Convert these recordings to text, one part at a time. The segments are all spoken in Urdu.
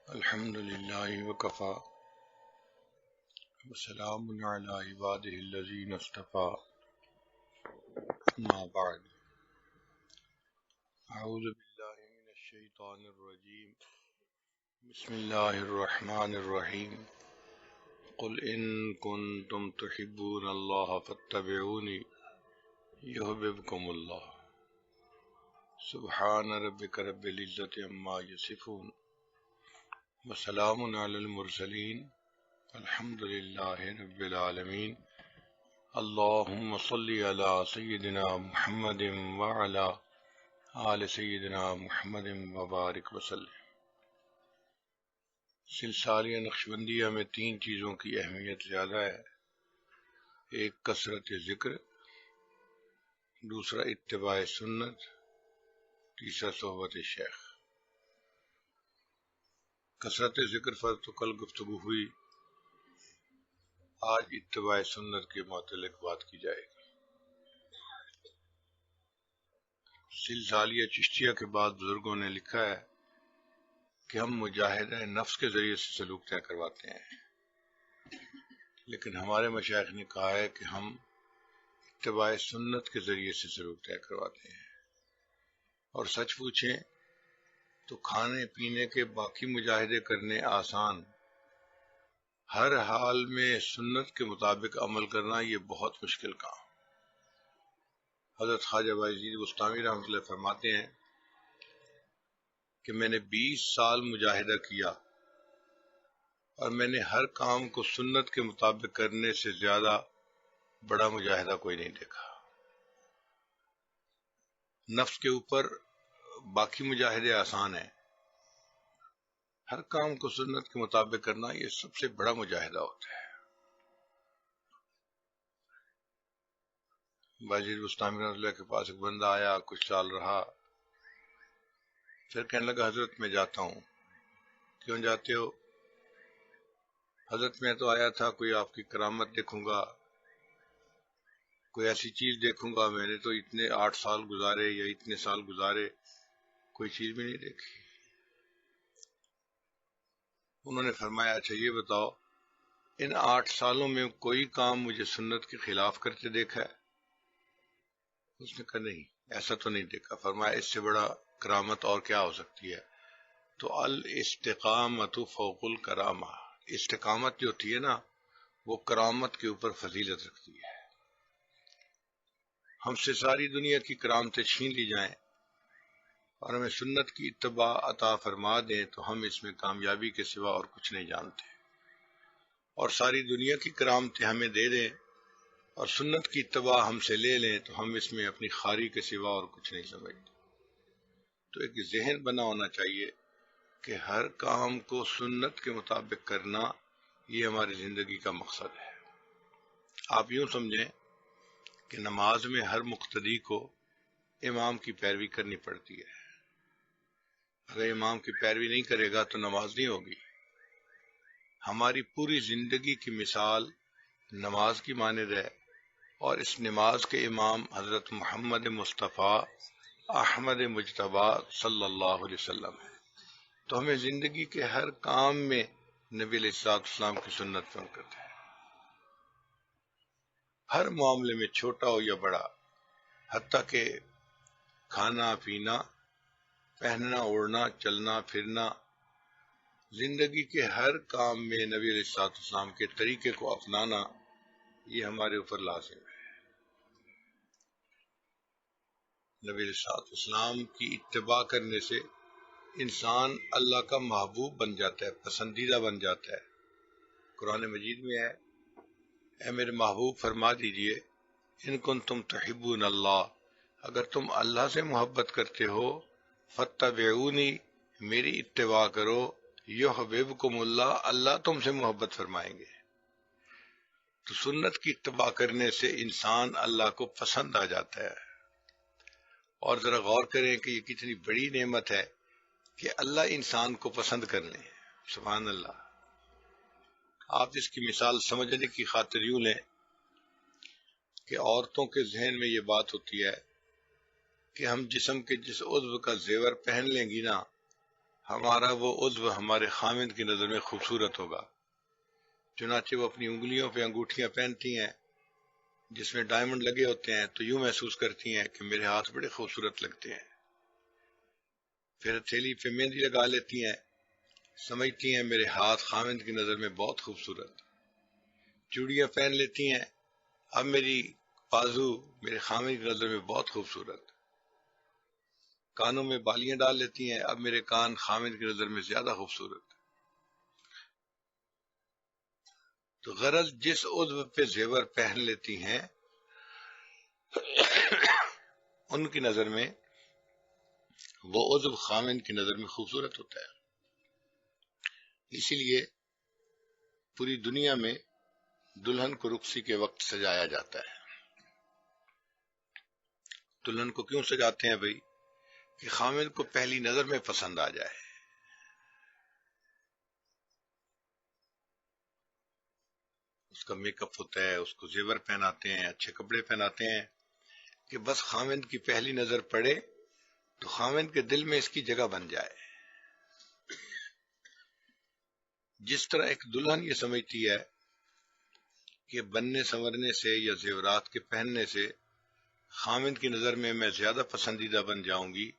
الحمد لله وكفى وسلام على عباده الذين اصطفى أما بعد أعوذ بالله من الشيطان الرجيم بسم الله الرحمن الرحيم قل إن كنتم تحبون الله فاتبعوني يحببكم الله سبحان ربك رب العزة عما يصفون وسلام على المرسلين الحمد لله رب العالمين اللهم صل على سيدنا محمد وعلى آل سیدنا محمد وبارک وسلم۔ سلسلہ نقشبندیہ میں 3 چیزوں کی اہمیت زیادہ ہے۔ ایک کثرت ذکر، دوسرا اتباع سنت، تیسرا صحبت شیخ۔ کثرت ذکر پر تو کل گفتگو ہوئی، آج اتباع سنت کے متعلق بات کی جائے گی۔ سلسلہ چشتیہ کے بعد بزرگوں نے لکھا ہے کہ ہم مجاہدہ نفس کے ذریعے سے سلوک طے کرواتے ہیں، لیکن ہمارے مشائخ نے کہا ہے کہ ہم اتباع سنت کے ذریعے سے سلوک طے کرواتے ہیں۔ اور سچ پوچھیں تو کھانے پینے کے باقی مجاہدے کرنے آسان، ہر حال میں سنت کے مطابق عمل کرنا یہ بہت مشکل کام۔ حضرت خواجہ بایزید بستامی رحمۃ اللہ فرماتے ہیں کہ میں نے 20 سال مجاہدہ کیا اور میں نے ہر کام کو سنت کے مطابق کرنے سے زیادہ بڑا مجاہدہ کوئی نہیں دیکھا۔ نفس کے اوپر باقی مجاہدے آسان ہیں، ہر کام کو سنت کے مطابق کرنا یہ سب سے بڑا مجاہدہ ہوتا ہے۔ بایزید بستامی رحمۃ اللہ کے پاس ایک بندہ آیا، کچھ سال رہا، پھر کہنے لگا حضرت میں جاتا ہوں۔ کیوں جاتے ہو؟ حضرت میں تو آیا تھا کوئی آپ کی کرامت دیکھوں گا، کوئی ایسی چیز دیکھوں گا، میں نے تو اتنے 8 سال گزارے یا اتنے سال گزارے کوئی چیز بھی نہیں دیکھی۔ انہوں نے فرمایا اچھا یہ بتاؤ ان 8 سالوں میں کوئی کام مجھے سنت کے خلاف کرتے دیکھا ہے؟ اس نے کہا نہیں، ایسا تو نہیں دیکھا۔ فرمایا اس سے بڑا کرامت اور کیا ہو سکتی ہے؟ تو الاستقامت فوق الکرامہ، استقامت جو ہوتی ہے نا وہ کرامت کے اوپر فضیلت رکھتی ہے۔ ہم سے ساری دنیا کی کرامتیں چھین لی جائیں اور ہمیں سنت کی اتباع عطا فرما دیں تو ہم اس میں کامیابی کے سوا اور کچھ نہیں جانتے، اور ساری دنیا کی کرامتیں ہمیں دے دیں اور سنت کی اتباع ہم سے لے لیں تو ہم اس میں اپنی خاری کے سوا اور کچھ نہیں سمجھتے۔ تو ایک ذہن بنا ہونا چاہیے کہ ہر کام کو سنت کے مطابق کرنا یہ ہماری زندگی کا مقصد ہے۔ آپ یوں سمجھیں کہ نماز میں ہر مقتدی کو امام کی پیروی کرنی پڑتی ہے، اگر امام کی پیروی نہیں کرے گا تو نماز نہیں ہوگی۔ ہماری پوری زندگی کی مثال نماز کی مانند ہے، اور اس نماز کے امام حضرت محمد مصطفیٰ احمد مجتبیٰ صلی اللہ علیہ وسلم ہے۔ تو ہمیں زندگی کے ہر کام میں نبی علیہ السلام کی سنت پر کرتے ہیں، ہر معاملے میں چھوٹا ہو یا بڑا، حتیٰ کہ کھانا پینا، پہننا اوڑھنا، چلنا پھرنا، زندگی کے ہر کام میں نبی علیہ السلام کے طریقے کو اپنانا یہ ہمارے اوپر لازم ہے۔ نبی علیہ السلام کی اتباع کرنے سے انسان اللہ کا محبوب بن جاتا ہے، پسندیدہ بن جاتا ہے۔ قرآن مجید میں ہے اے میرے محبوب فرما دیجئے ان کنتم تحبون اللہ، اگر تم اللہ سے محبت کرتے ہو فاتبعونی، میری اتباع کرو، یحببکم اللہ، اللہ تم سے محبت فرمائیں گے۔ تو سنت کی اتباع کرنے سے انسان اللہ کو پسند آ جاتا ہے۔ اور ذرا غور کریں کہ یہ کتنی بڑی نعمت ہے کہ اللہ انسان کو پسند کر لیں، سبحان اللہ۔ آپ اس کی مثال سمجھنے کی خاطر یوں لیں کہ عورتوں کے ذہن میں یہ بات ہوتی ہے کہ ہم جسم کے جس عضو کا زیور پہن لیں گی نا ہمارا وہ عضو ہمارے خامند کی نظر میں خوبصورت ہوگا. چنانچہ وہ اپنی انگلیوں پہ انگوٹھیاں پہنتی ہیں جس میں ڈائمنڈ لگے ہوتے ہیں تو یوں محسوس کرتی ہیں کہ میرے ہاتھ بڑے خوبصورت لگتے ہیں. پھر ہتھیلی پہ مہندی لگا لیتی ہیں، سمجھتی ہیں میرے ہاتھ خامند کی نظر میں بہت خوبصورت. چوڑیاں پہن لیتی ہیں، اب میری بازو میرے خامند کی نظر میں بہت خوبصورت. کانوں میں بالیاں ڈال لیتی ہیں، اب میرے کان خامند کی نظر میں زیادہ خوبصورت. تو غرض جس عضو پہ زیور پہن لیتی ہیں ان کی نظر میں وہ عضو خامند کی نظر میں خوبصورت ہوتا ہے. اسی لیے پوری دنیا میں دلہن کو رخصتی کے وقت سجایا جاتا ہے. دلہن کو کیوں سجاتے ہیں بھائی؟ کہ خامند کو پہلی نظر میں پسند آ جائے. اس کا میک اپ ہوتا ہے، اس کو زیور پہناتے ہیں، اچھے کپڑے پہناتے ہیں کہ بس خامند کی پہلی نظر پڑے تو خامند کے دل میں اس کی جگہ بن جائے. جس طرح ایک دلہن یہ سمجھتی ہے کہ بننے سنورنے سے یا زیورات کے پہننے سے خامند کی نظر میں میں زیادہ پسندیدہ بن جاؤں گی،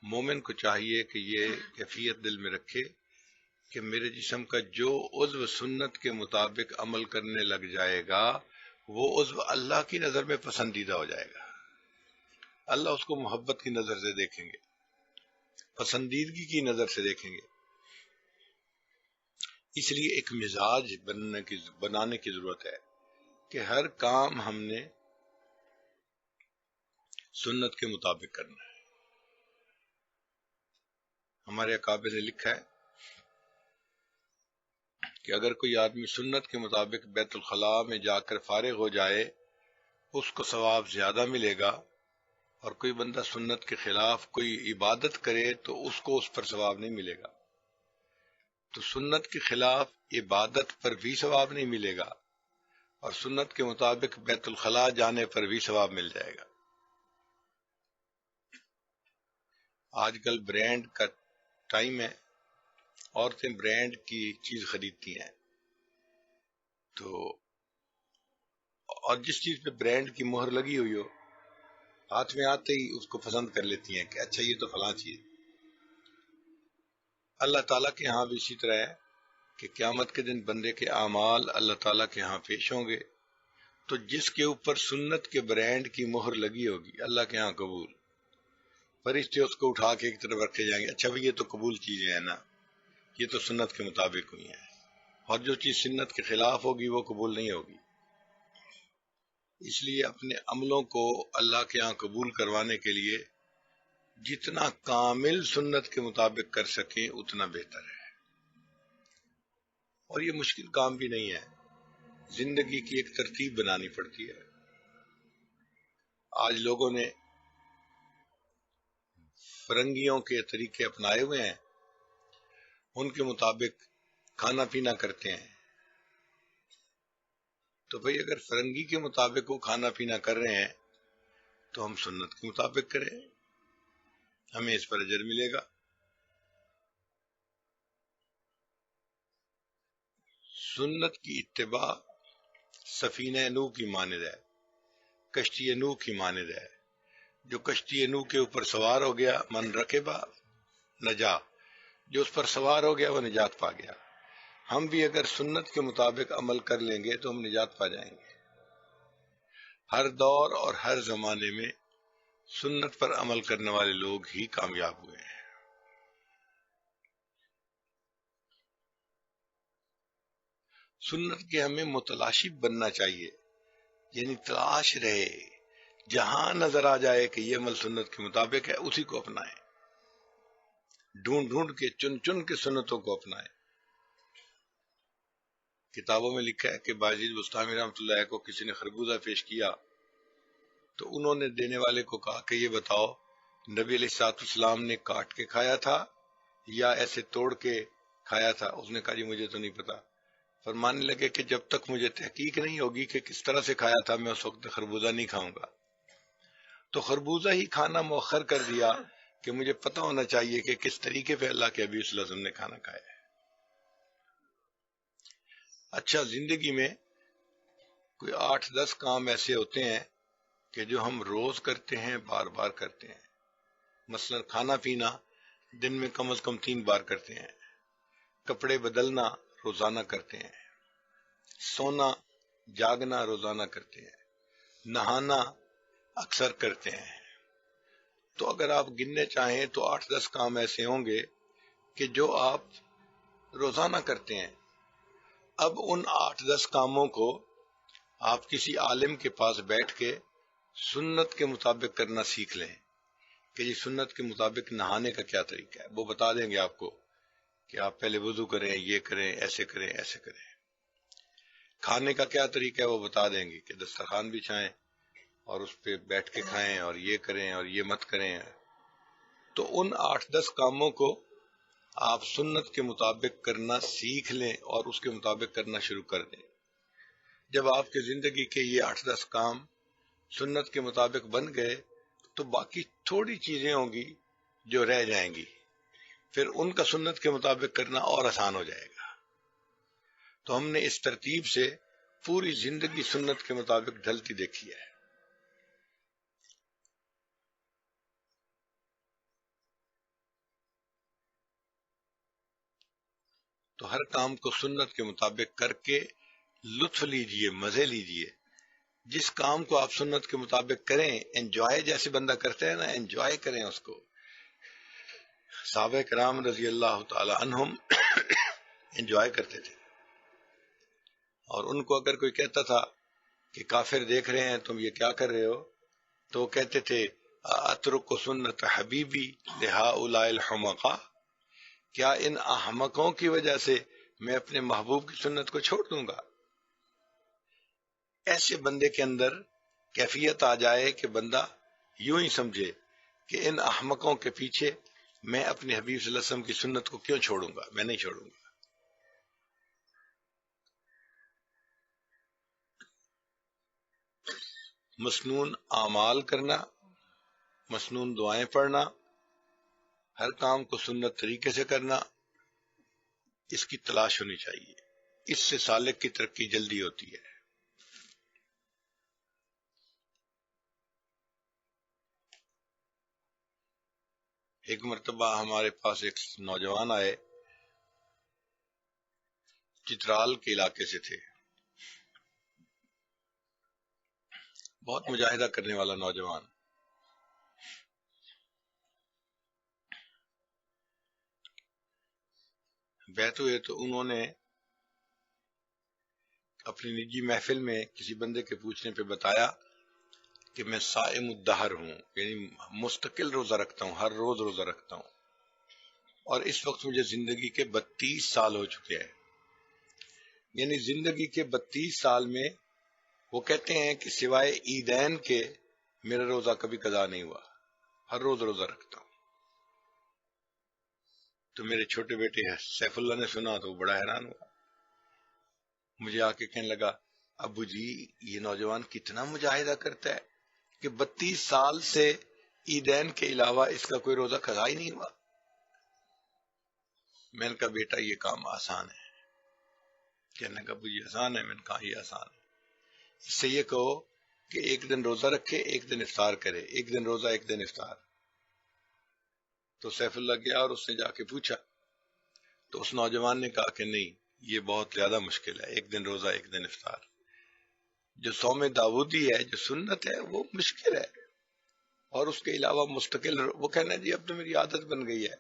مومن کو چاہیے کہ یہ کیفیت دل میں رکھے کہ میرے جسم کا جو عضو سنت کے مطابق عمل کرنے لگ جائے گا وہ عضو اللہ کی نظر میں پسندیدہ ہو جائے گا. اللہ اس کو محبت کی نظر سے دیکھیں گے، پسندیدگی کی نظر سے دیکھیں گے. اس لیے ایک مزاج بنانے کی ضرورت ہے کہ ہر کام ہم نے سنت کے مطابق کرنا ہے. ہمارے اکابر نے لکھا ہے کہ اگر کوئی آدمی سنت کے مطابق بیت الخلاء میں جا کر فارغ ہو جائے اس کو ثواب زیادہ ملے گا، اور کوئی بندہ سنت کے خلاف کوئی عبادت کرے تو اس کو اس پر ثواب نہیں ملے گا. تو سنت کے خلاف عبادت پر بھی ثواب نہیں ملے گا اور سنت کے مطابق بیت الخلاء جانے پر بھی ثواب مل جائے گا. آج کل برانڈ کا ٹائم ہے، عورتیں برانڈ کی چیز خریدتی ہیں تو اور جس چیز پہ برانڈ کی مہر لگی ہوئی ہو ہاتھ میں آتے ہی اس کو پسند کر لیتی ہیں کہ اچھا یہ تو فلاں چیز. اللہ تعالیٰ کے ہاں بھی اسی طرح ہے کہ قیامت کے دن بندے کے اعمال اللہ تعالیٰ کے ہاں پیش ہوں گے تو جس کے اوپر سنت کے برانڈ کی مہر لگی ہوگی اللہ کے ہاں قبول. فرشتے اس کو اٹھا کے ایک طرف رکھے جائیں گے، اچھا بھئی یہ تو قبول چیزیں ہیں نا، یہ تو سنت کے مطابق ہوئی ہیں، اور جو چیز سنت کے خلاف ہوگی وہ قبول نہیں ہوگی. اس لیے اپنے عملوں کو اللہ کے ہاں قبول کروانے کے لیے جتنا کامل سنت کے مطابق کر سکیں اتنا بہتر ہے. اور یہ مشکل کام بھی نہیں ہے، زندگی کی ایک ترتیب بنانی پڑتی ہے. آج لوگوں نے فرنگیوں کے طریقے اپنائے ہوئے ہیں، ان کے مطابق کھانا پینا کرتے ہیں. تو بھئی اگر فرنگی کے مطابق وہ کھانا پینا کر رہے ہیں تو ہم سنت کے مطابق کریں، ہمیں اس پر اجر ملے گا. سنت کی اتباع سفینہ نوح کی مانند ہے، کشتی نوح کی مانند ہے. جو کشتی نوح کے اوپر سوار ہو گیا من رکبہ نجا، جو اس پر سوار ہو گیا وہ نجات پا گیا. ہم بھی اگر سنت کے مطابق عمل کر لیں گے تو ہم نجات پا جائیں گے. ہر دور اور ہر زمانے میں سنت پر عمل کرنے والے لوگ ہی کامیاب ہوئے ہیں. سنت کے ہمیں متلاشی بننا چاہیے، یعنی تلاش رہے، جہاں نظر آ جائے کہ یہ عمل سنت کے مطابق ہے اسی کو اپنائیں، ڈھونڈ ڈھونڈ کے چن چن کے سنتوں کو اپنائیں. کتابوں میں لکھا ہے کہ باجید بستامی رحمۃ اللہ کو کسی نے خربوزہ پیش کیا تو انہوں نے دینے والے کو کہا کہ یہ بتاؤ نبی علیہ الصلوۃ والسلام نے کاٹ کے کھایا تھا یا ایسے توڑ کے کھایا تھا؟ اس نے کہا جی مجھے تو نہیں پتا. فرمانے لگے کہ جب تک مجھے تحقیق نہیں ہوگی کہ کس طرح سے کھایا تھا میں اس وقت خربوزہ نہیں کھاؤں گا. تو خربوزہ ہی کھانا مؤخر کر دیا کہ مجھے پتہ ہونا چاہیے کہ کس طریقے پہ اللہ کے حبیب صلی اللہ علیہ وسلم نے کھانا کھایا ہے۔ اچھا، زندگی میں کوئی 8-10 کام ایسے ہوتے ہیں کہ جو ہم روز کرتے ہیں، بار بار کرتے ہیں۔ مثلا کھانا پینا دن میں کم از کم 3 بار کرتے ہیں، کپڑے بدلنا روزانہ کرتے ہیں، سونا جاگنا روزانہ کرتے ہیں، نہانا اکثر کرتے ہیں۔ تو اگر آپ گننے چاہیں تو 8-10 کام ایسے ہوں گے کہ جو آپ روزانہ کرتے ہیں۔ اب ان 8-10 کاموں کو آپ کسی عالم کے پاس بیٹھ کے سنت کے مطابق کرنا سیکھ لیں کہ جی سنت کے مطابق نہانے کا کیا طریقہ ہے، وہ بتا دیں گے آپ کو کہ آپ پہلے وضو کریں، یہ کریں، ایسے کریں، ایسے کریں۔ کھانے کا کیا طریقہ ہے وہ بتا دیں گے کہ دسترخوان بچھائیں اور اس پہ بیٹھ کے کھائیں اور یہ کریں اور یہ مت کریں۔ تو ان 8-10 کاموں کو آپ سنت کے مطابق کرنا سیکھ لیں اور اس کے مطابق کرنا شروع کر دیں۔ جب آپ کی زندگی کے یہ 8-10 کام سنت کے مطابق بن گئے تو باقی تھوڑی چیزیں ہوں گی جو رہ جائیں گی، پھر ان کا سنت کے مطابق کرنا اور آسان ہو جائے گا۔ تو ہم نے اس ترتیب سے پوری زندگی سنت کے مطابق ڈھلتی دیکھی ہے۔ تو ہر کام کو سنت کے مطابق کر کے لطف لیجئے، مزے لیجئے۔ جس کام کو آپ سنت کے مطابق کریں، انجوائے جیسے بندہ کرتے ہیں نا، انجوائے کریں اس کو۔ صحابہ کرام رضی اللہ تعالی عنہم انجوائے کرتے تھے، اور ان کو اگر کوئی کہتا تھا کہ کافر دیکھ رہے ہیں تم یہ کیا کر رہے ہو، تو وہ کہتے تھے اترک سنت حبیبی لہؤلاء الحمقاء، کیا ان احمقوں کی وجہ سے میں اپنے محبوب کی سنت کو چھوڑ دوں گا؟ ایسے بندے کے اندر کیفیت آ جائے کہ بندہ یوں ہی سمجھے کہ ان احمقوں کے پیچھے میں اپنے حبیب صلی اللہ علیہ وسلم کی سنت کو کیوں چھوڑوں گا، میں نہیں چھوڑوں گا۔ مسنون اعمال کرنا، مسنون دعائیں پڑھنا، ہر کام کو سنت طریقے سے کرنا، اس کی تلاش ہونی چاہیے۔ اس سے سالک کی ترقی جلدی ہوتی ہے۔ ایک مرتبہ ہمارے پاس ایک نوجوان آئے، چترال کے علاقے سے تھے، بہت مجاہدہ کرنے والا نوجوان۔ بیعت ہوئے تو انہوں نے اپنی نجی محفل میں کسی بندے کے پوچھنے پہ بتایا کہ میں صائم الدہر ہوں، یعنی مستقل روزہ رکھتا ہوں، ہر روز روزہ رکھتا ہوں، اور اس وقت مجھے زندگی کے 32 سال ہو چکے ہیں۔ یعنی زندگی کے 32 سال میں وہ کہتے ہیں کہ سوائے عیدین کے میرا روزہ کبھی قضا نہیں ہوا، ہر روز روزہ رکھتا ہوں۔ تو میرے چھوٹے بیٹے سیف اللہ نے سنا تو وہ بڑا حیران ہوا، مجھے آ کے کہنے لگا ابو جی یہ نوجوان کتنا مجاہدہ کرتا ہے کہ 32 سال سے عیدین کے علاوہ اس کا کوئی روزہ قضا ہی نہیں ہوا۔ میں نے کہا بیٹا یہ کام آسان ہے۔ کہنے کا ابو جی آسان ہے؟ میں نے کہا یہ آسان ہے، اس سے یہ کہو کہ ایک دن روزہ رکھے، ایک دن افطار کرے، ایک دن روزہ ایک دن افطار۔ تو سیف اللہ گیا اور اس نے جا کے پوچھا، تو اس نوجوان نے کہا کہ نہیں یہ بہت زیادہ مشکل ہے، ایک دن روزہ ایک دن افطار۔ جو صوم داودی ہے، جو سنت ہے، وہ مشکل ہے، اور اس کے علاوہ مستقل وہ کہنا جی اب تو میری عادت بن گئی ہے،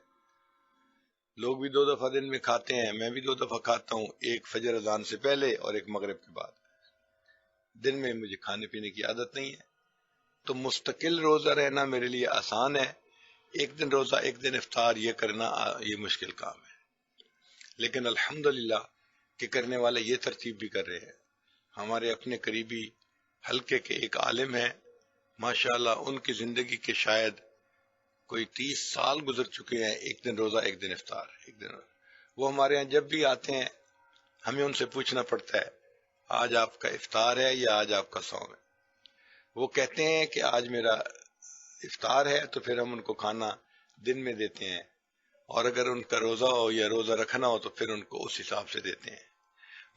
لوگ بھی 2 دفعہ دن میں کھاتے ہیں، میں بھی 2 دفعہ کھاتا ہوں، ایک فجر اذان سے پہلے اور ایک مغرب کے بعد، دن میں مجھے کھانے پینے کی عادت نہیں ہے، تو مستقل روزہ رہنا میرے لیے آسان ہے، ایک دن روزہ ایک دن افطار یہ کرنا یہ مشکل کام ہے۔ لیکن الحمدللہ کہ کرنے والے یہ ترتیب بھی کر رہے ہیں۔ ہمارے اپنے قریبی حلقے کے ایک عالم ہیں، ماشاءاللہ ان کی زندگی کے شاید کوئی 30 سال گزر چکے ہیں، ایک دن روزہ ایک دن افطار، ایک دن وہ ہمارے ہاں جب بھی آتے ہیں ہمیں ان سے پوچھنا پڑتا ہے آج آپ کا افطار ہے یا آج آپ کا صوم ہے؟ وہ کہتے ہیں کہ آج میرا افطار ہے، تو پھر ہم ان کو کھانا دن میں دیتے ہیں، اور اگر ان کا روزہ ہو یا روزہ رکھنا ہو تو پھر ان کو اس حساب سے دیتے ہیں.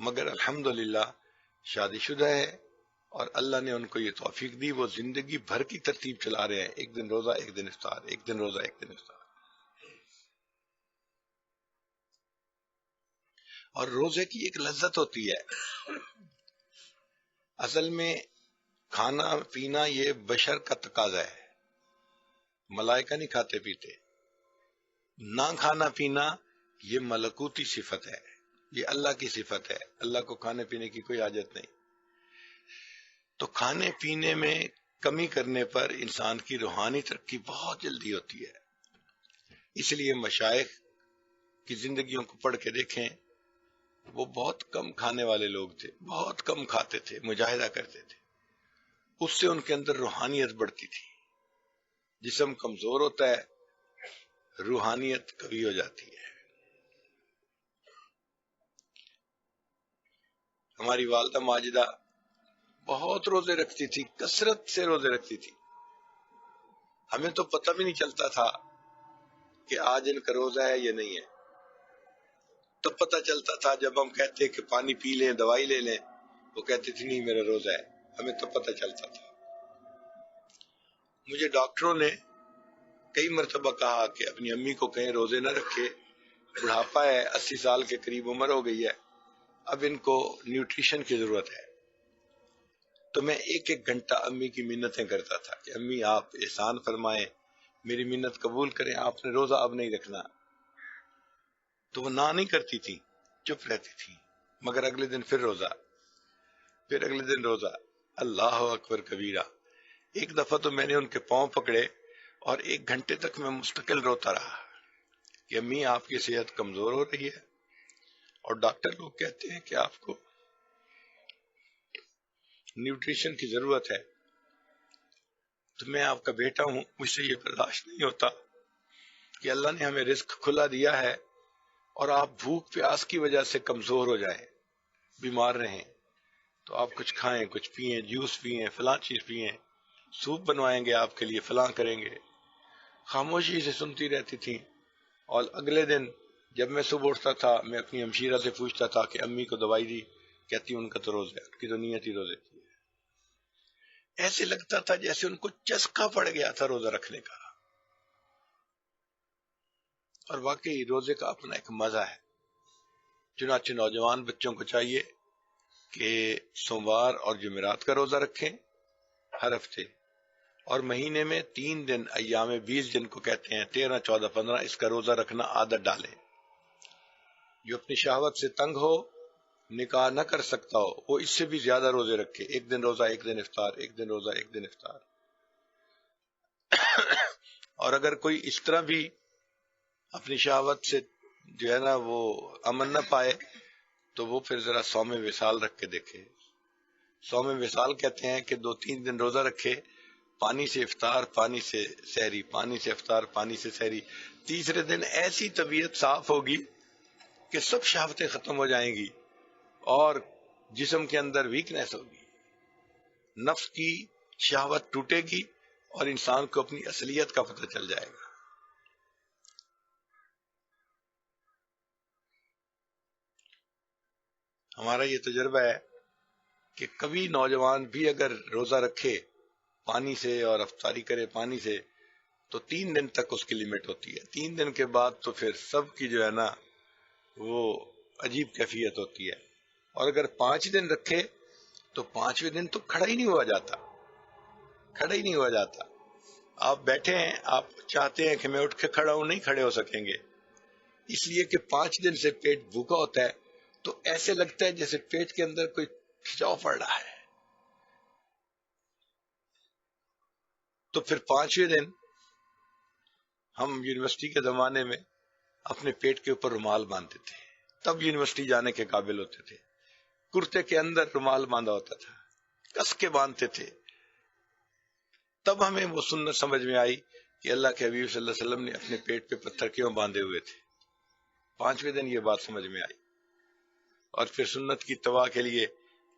مگر الحمدللہ شادی شدہ ہے اور اللہ نے ان کو یہ توفیق دی، وہ زندگی بھر کی ترتیب چلا رہے ہیں، ایک دن روزہ ایک دن افطار، ایک دن روزہ ایک دن افطار. اور روزے کی ایک لذت ہوتی ہے. اصل میں کھانا پینا یہ بشر کا تقاضا ہے، ملائکہ نہیں کھاتے پیتے. نہ کھانا پینا یہ ملکوتی صفت ہے، یہ اللہ کی صفت ہے، اللہ کو کھانے پینے کی کوئی حاجت نہیں. تو کھانے پینے میں کمی کرنے پر انسان کی روحانی ترقی بہت جلدی ہوتی ہے. اس لیے مشائخ کی زندگیوں کو پڑھ کے دیکھیں، وہ بہت کم کھانے والے لوگ تھے، بہت کم کھاتے تھے، مجاہدہ کرتے تھے. اس سے ان کے اندر روحانیت بڑھتی تھی. جسم کمزور ہوتا ہے، روحانیت قوی ہو جاتی ہے. ہماری والدہ ماجدہ بہت روزے رکھتی تھی، کثرت سے روزے رکھتی تھی. ہمیں تو پتہ بھی نہیں چلتا تھا کہ آج ان کا روزہ ہے یا نہیں ہے. تب پتہ چلتا تھا جب ہم کہتے کہ پانی پی لیں، دوائی لے لیں، وہ کہتے تھی نہیں میرا روزہ ہے. ہمیں تو پتہ چلتا تھا. مجھے ڈاکٹروں نے کئی مرتبہ کہا کہ اپنی امی کو کہیں روزے نہ رکھے، بڑھاپا ہے، 80 سال کے قریب عمر ہو گئی ہے، اب ان کو نیوٹریشن کی ضرورت ہے. تو میں ایک ایک گھنٹہ امی کی منتیں کرتا تھا کہ امی آپ احسان فرمائیں، میری منت قبول کریں، آپ نے روزہ اب نہیں رکھنا. تو وہ نہ نہیں کرتی تھی، چپ رہتی تھی. مگر اگلے دن پھر روزہ، پھر اگلے دن روزہ. اللہ اکبر کبیرہ. ایک دفعہ تو میں نے ان کے پاؤں پکڑے اور 1 گھنٹے تک میں مستقل روتا رہا کہ امی آپ کی صحت کمزور ہو رہی ہے اور ڈاکٹر لوگ کہتے ہیں کہ آپ کو نیوٹریشن کی ضرورت ہے. تو میں آپ کا بیٹا ہوں، مجھ سے یہ برداشت نہیں ہوتا کہ اللہ نے ہمیں رزق کھلا دیا ہے اور آپ بھوک پیاس کی وجہ سے کمزور ہو جائیں، بیمار رہیں. تو آپ کچھ کھائیں، کچھ پئیں، جوس پئیں، فلاں چیز پئیں، سوپ بنوائیں گے آپ کے لیے، فلاں کریں گے. خاموشی سے سنتی رہتی تھی. اور اگلے دن جب میں صبح اٹھتا تھا میں اپنی ہمشیرہ سے پوچھتا تھا کہ امی کو دوائی دی، کہتی ان کا تو روزہ ہے، ان کی تو نیت ہی روزے کی ہے. ایسے لگتا تھا جیسے ان کو چسکا پڑ گیا تھا روزہ رکھنے کا. اور واقعی روزے کا اپنا ایک مزہ ہے. چنانچہ نوجوان بچوں کو چاہیے کہ سوموار اور جمعرات کا روزہ رکھیں ہر ہفتے، اور مہینے میں 3 دن ایام 20 جن کو کہتے ہیں 13 14 15 اس کا روزہ رکھنا عادت ڈالیں. جو اپنی شہوت سے تنگ ہو، نکاح نہ کر سکتا ہو، وہ اس سے بھی زیادہ روزے رکھے. 1 دن روزہ 1 دن افطار، 1 دن روزہ 1 دن افطار. اور اگر کوئی اس طرح بھی اپنی شہوت سے جو ہے نا وہ امن نہ پائے تو وہ پھر ذرا صوم وصال رکھ کے دیکھے. صوم وصال کہتے ہیں کہ 2-3 دن روزہ رکھے، پانی سے افطار، پانی سے سحری، پانی سے افطار، پانی سے سحری. تیسرے دن ایسی طبیعت صاف ہوگی کہ سب شہوتیں ختم ہو جائیں گی اور جسم کے اندر ویکنیس ہوگی، نفس کی شہوت ٹوٹے گی اور انسان کو اپنی اصلیت کا پتہ چل جائے گا. ہمارا یہ تجربہ ہے کہ کبھی نوجوان بھی اگر روزہ رکھے پانی سے اور افطاری کرے پانی سے تو 3 دن تک اس کی لمٹ ہوتی ہے. 3 دن کے بعد تو پھر سب کی جو ہے نا وہ عجیب کیفیت ہوتی ہے. اور اگر 5 دن رکھے تو 5ویں دن تو کھڑا ہی نہیں ہوا جاتا، کھڑا ہی نہیں ہوا جاتا. آپ بیٹھے ہیں، آپ چاہتے ہیں کہ میں اٹھ کے کھڑا ہوں، نہیں کھڑے ہو سکیں گے، اس لیے کہ 5 دن سے پیٹ بھوکا ہوتا ہے. تو ایسے لگتا ہے جیسے پیٹ کے اندر کوئی کھچاؤ پڑ رہا ہے. تو پھر 5ویں دن ہم یونیورسٹی کے زمانے میں اپنے پیٹ کے اوپر رومال باندھتے تھے، تب یونیورسٹی جانے کے قابل ہوتے تھے. کرتے کے اندر رومال باندھا ہوتا تھا، کس کے باندھتے تھے. تب ہمیں وہ سنت سمجھ میں آئی کہ اللہ کے حبیب صلی اللہ علیہ وسلم نے اپنے پیٹ پہ پتھر کیوں باندھے ہوئے تھے. 5ویں دن یہ بات سمجھ میں آئی. اور پھر سنت کی اتباع کے لیے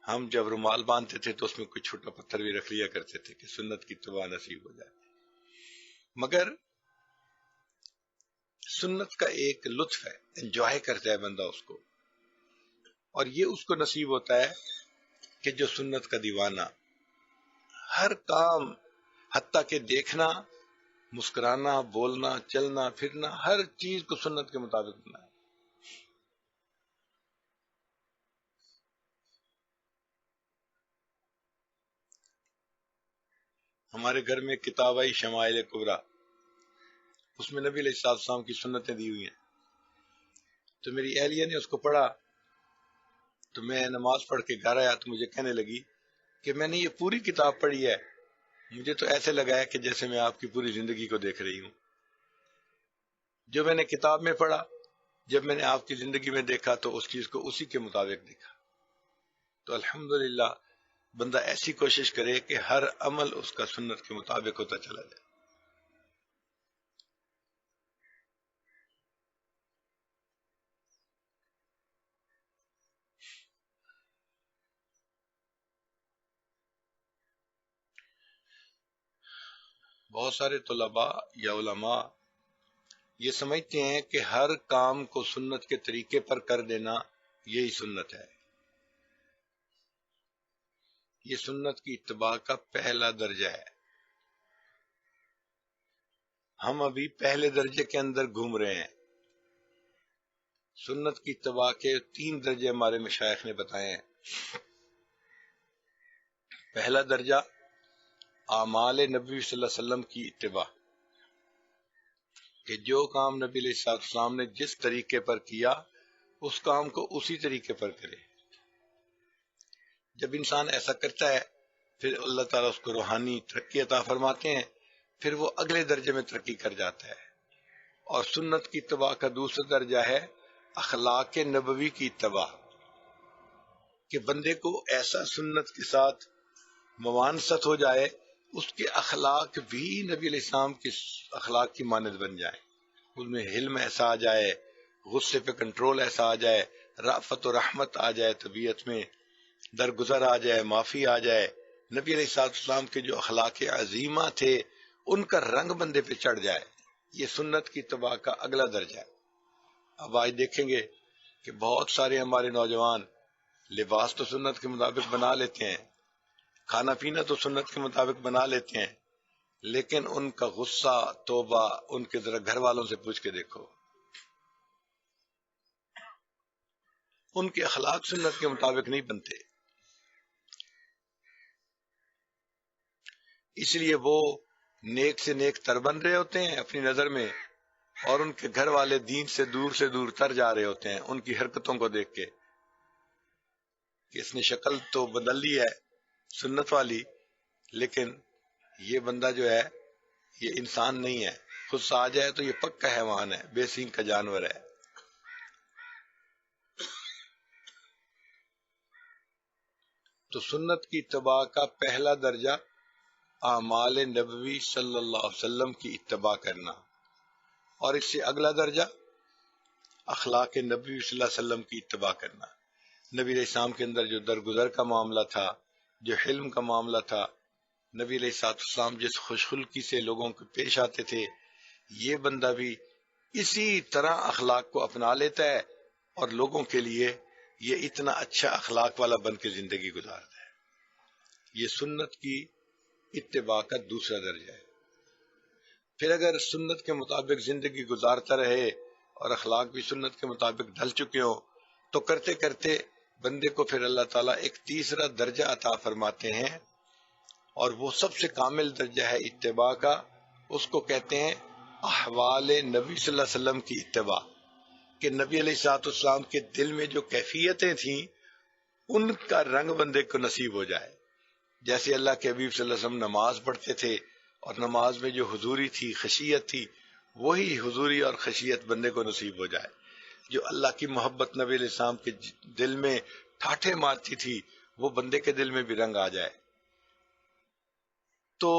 ہم جب رومال باندھتے تھے تو اس میں کوئی چھوٹا پتھر بھی رکھ لیا کرتے تھے کہ سنت کی اتباع نصیب ہو جائے. مگر سنت کا ایک لطف ہے، انجوائے کرتا ہے بندہ اس کو، اور یہ اس کو نصیب ہوتا ہے کہ جو سنت کا دیوانہ، ہر کام حتیٰ کہ دیکھنا، مسکرانا، بولنا، چلنا پھرنا، ہر چیز کو سنت کے مطابق بنائے۔ ہمارے گھر میں کتاب آئی شمائل کبریٰ، اس میں نبی علیہ السلام کی سنتیں دی ہوئی ہیں، تو میری اہلیہ نے اس کو پڑھا، تو میں نماز پڑھ کے گھر آیا تو مجھے کہنے لگی کہ میں نے یہ پوری کتاب پڑھی ہے، مجھے تو ایسے لگا ہے کہ جیسے میں آپ کی پوری زندگی کو دیکھ رہی ہوں۔ جو میں نے کتاب میں پڑھا، جب میں نے آپ کی زندگی میں دیکھا تو اس چیز کو اسی کے مطابق دیکھا۔ تو الحمدللہ بندہ ایسی کوشش کرے کہ ہر عمل اس کا سنت کے مطابق ہوتا چلا جائے۔ بہت سارے طلباء یا علماء یہ سمجھتے ہیں کہ ہر کام کو سنت کے طریقے پر کر دینا یہی سنت ہے۔ یہ سنت کی اتباع کا پہلا درجہ ہے۔ ہم ابھی پہلے درجے کے اندر گھوم رہے ہیں۔ سنت کی اتباع کے 3 درجے ہمارے مشائخ نے بتائے ہیں۔ پہلا درجہ اعمال نبی صلی اللہ علیہ وسلم کی اتباع، کہ جو کام نبی علیہ السلام نے جس طریقے پر کیا اس کام کو اسی طریقے پر کرے۔ جب انسان ایسا کرتا ہے پھر اللہ تعالیٰ اس کو روحانی ترقی عطا فرماتے ہیں، پھر وہ اگلے درجے میں ترقی کر جاتا ہے۔ اور سنت کی اتباع کا دوسرا درجہ ہے اخلاق نبوی کی اتباع، کہ بندے کو ایسا سنت کے ساتھ ممانست ہو جائے، اس کے اخلاق بھی نبی علیہ السلام کے اخلاق کی مانند بن جائیں، اس میں حلم ایسا آ جائے، غصے پہ کنٹرول ایسا آ جائے، رأفت و رحمت آ جائے، طبیعت میں درگزر آ جائے، معافی آ جائے، نبی علیہ السلام کے جو اخلاق عظیمہ تھے ان کا رنگ بندے پہ چڑھ جائے۔ یہ سنت کی اتباع کا اگلا درجہ ہے۔ اب آج دیکھیں گے کہ بہت سارے ہمارے نوجوان لباس تو سنت کے مطابق بنا لیتے ہیں، کھانا پینا تو سنت کے مطابق بنا لیتے ہیں، لیکن ان کا غصہ، توبہ، ان کے ذرا گھر والوں سے پوچھ کے دیکھو، ان کے اخلاق سنت کے مطابق نہیں بنتے۔ اس لیے وہ نیک سے نیک تر بن رہے ہوتے ہیں اپنی نظر میں، اور ان کے گھر والے دین سے دور تر جا رہے ہوتے ہیں ان کی حرکتوں کو دیکھ کے، کہ اس نے شکل تو بدل لی ہے سنت والی، لیکن یہ بندہ جو ہے یہ انسان نہیں ہے، خود سے آ جائے تو یہ پکا حیوان ہے، بے سینگ کا جانور ہے۔ تو سنت کی اتباع کا پہلا درجہ اعمال نبوی صلی اللہ علیہ وسلم کی اتباع کرنا، اور اس سے اگلا درجہ اخلاق نبی صلی اللہ علیہ وسلم کی اتباع کرنا۔ نبی علیہ السلام کے اندر جو درگزر کا معاملہ تھا، جو حلم کا معاملہ تھا، نبی علیہ السلام جس خوش خلقی سے لوگوں کو پیش آتے تھے، یہ بندہ بھی اسی طرح اخلاق کو اپنا لیتا ہے اور لوگوں کے لیے یہ اتنا اچھا اخلاق والا بن کے زندگی گزارتا ہے۔ یہ سنت کی اتباع کا دوسرا درجہ ہے۔ پھر اگر سنت کے مطابق زندگی گزارتا رہے اور اخلاق بھی سنت کے مطابق ڈھل چکے ہوں، تو کرتے کرتے بندے کو پھر اللہ تعالیٰ ایک تیسرا درجہ عطا فرماتے ہیں، اور وہ سب سے کامل درجہ ہے اتباع کا۔ اس کو کہتے ہیں احوال نبی صلی اللہ علیہ وسلم کی اتباع، کہ نبی علیہ السلام کے دل میں جو کیفیتیں تھیں ان کا رنگ بندے کو نصیب ہو جائے۔ جیسے اللہ کے حبیب صلی اللہ علیہ وسلم نماز پڑھتے تھے اور نماز میں جو حضوری تھی، خشیت تھی، وہی حضوری اور خشیت بندے کو نصیب ہو جائے۔ جو اللہ کی محبت نبی علیہ السلام کے دل میں ٹھاٹھے مارتی تھی، وہ بندے کے دل میں بھی رنگ آ جائے۔ تو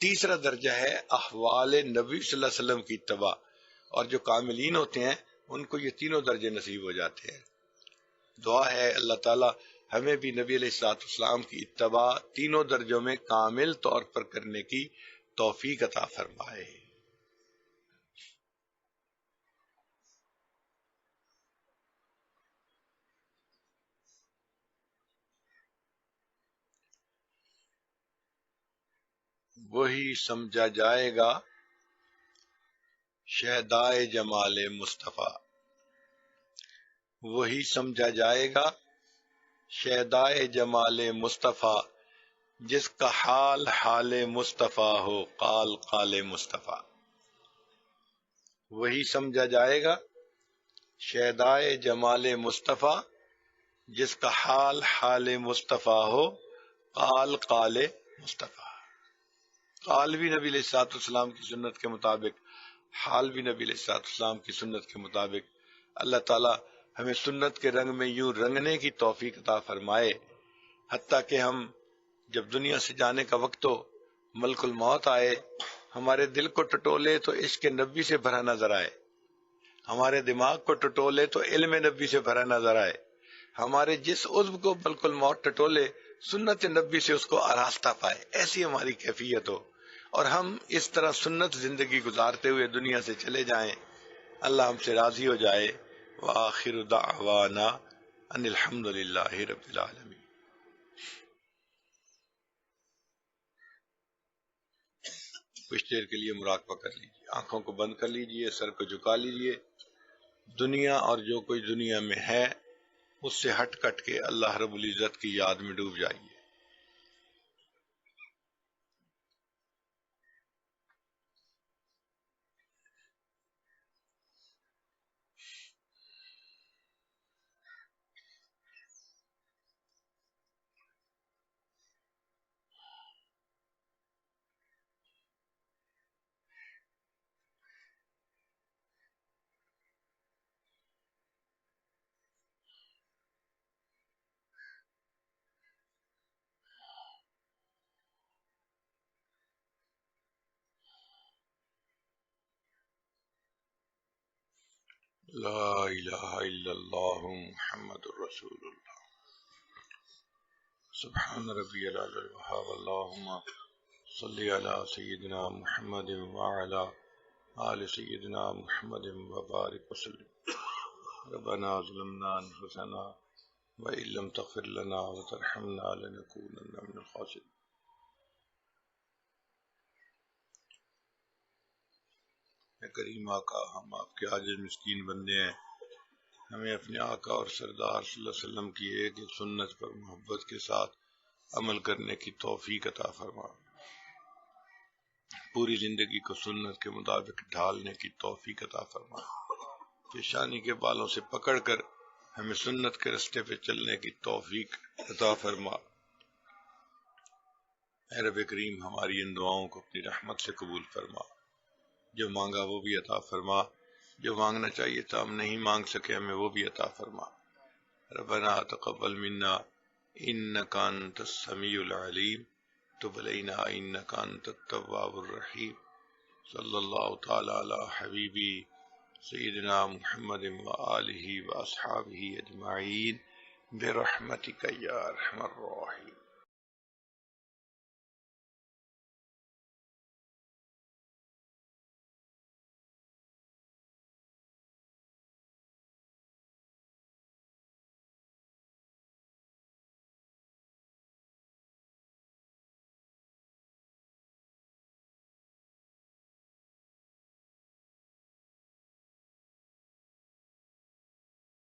تیسرا درجہ ہے احوال نبی صلی اللہ علیہ وسلم کی اتباع، اور جو کاملین ہوتے ہیں ان کو یہ تینوں درجے نصیب ہو جاتے ہیں۔ دعا ہے اللہ تعالیٰ ہمیں بھی نبی علیہ السلام کی اتباع تینوں درجوں میں کامل طور پر کرنے کی توفیق عطا فرمائے۔ وہی سمجھا جائے گا شہدائے جمال مصطفیٰ، وہی سمجھا جائے گا شہدائے جمال مصطفیٰ، جس کا حال حال مصطفیٰ ہو قال قال مصطفیٰ، وہی سمجھا جائے گا شہدائے جمال مصطفیٰ، جس کا حال حال مصطفیٰ ہو قال قال مصطفیٰ۔ قال بھی نبی علیہ الصلوۃ والسلام کی سنت کے مطابق، حال بھی نبی علیہ الصلوۃ والسلام کی سنت کے مطابق۔ اللہ تعالی ہمیں سنت کے رنگ میں یوں رنگنے کی توفیق عطا فرمائے، حتیٰ کہ ہم جب دنیا سے جانے کا وقت ہو، ملک الموت آئے، ہمارے دل کو ٹٹولے تو عشق نبی سے بھرا نظر آئے، ہمارے دماغ کو ٹٹولے تو علم نبی سے بھرا نظر آئے، ہمارے جس عضو کو ملک الموت ٹٹولے سنت نبی سے اس کو آراستہ پائے، ایسی ہماری کیفیت ہو، اور ہم اس طرح سنت زندگی گزارتے ہوئے دنیا سے چلے جائیں، اللہ ہم سے راضی ہو جائے۔ وآخر دعوانا ان الحمد للہ رب العالمین۔ کچھ دیر کے لیے مراقبہ کر لیجیے، آنکھوں کو بند کر لیجیے، سر کو جھکا لیجیے، دنیا اور جو کوئی دنیا میں ہے اس سے ہٹ کٹ کے اللہ رب العزت کی یاد میں ڈوب جائیے۔ لا الہ الا اللہ محمد رسول اللہ۔ سبحان ربی العلی الوہاب، اللہم صلی علی سیدنا محمد وعلی آل سیدنا محمد وبارک وسلم۔ ربنا ظلمنا انفسنا وإن لم تغفر لنا وترحمنا لنكونن من الخاسرین۔ اے کریم آقا، ہم آپ کے عاجز مسکین بندے ہیں، ہمیں اپنے آقا اور سردار صلی اللہ علیہ وسلم کی ایک ایک سنت پر محبت کے ساتھ عمل کرنے کی توفیق عطا فرما، پوری زندگی کو سنت کے مطابق ڈھالنے کی توفیق عطا فرما، پیشانی کے بالوں سے پکڑ کر ہمیں سنت کے رستے پہ چلنے کی توفیق عطا فرما۔ اے رب کریم، ہماری ان دعاؤں کو اپنی رحمت سے قبول فرما، جو مانگا وہ بھی عطا فرما، جو مانگنا چاہیے تھا ہم نہیں مانگ سکے ہمیں وہ بھی عطا فرما۔ ربنا تقبل منا انک انت السمیع العلیم، تب علینا انک انت التواب الرحیم۔ صلی اللہ تعالی علی حبیبی سیدنا محمد وآلہ واصحابہ اجمعین برحمتک یا ارحم الراحمین۔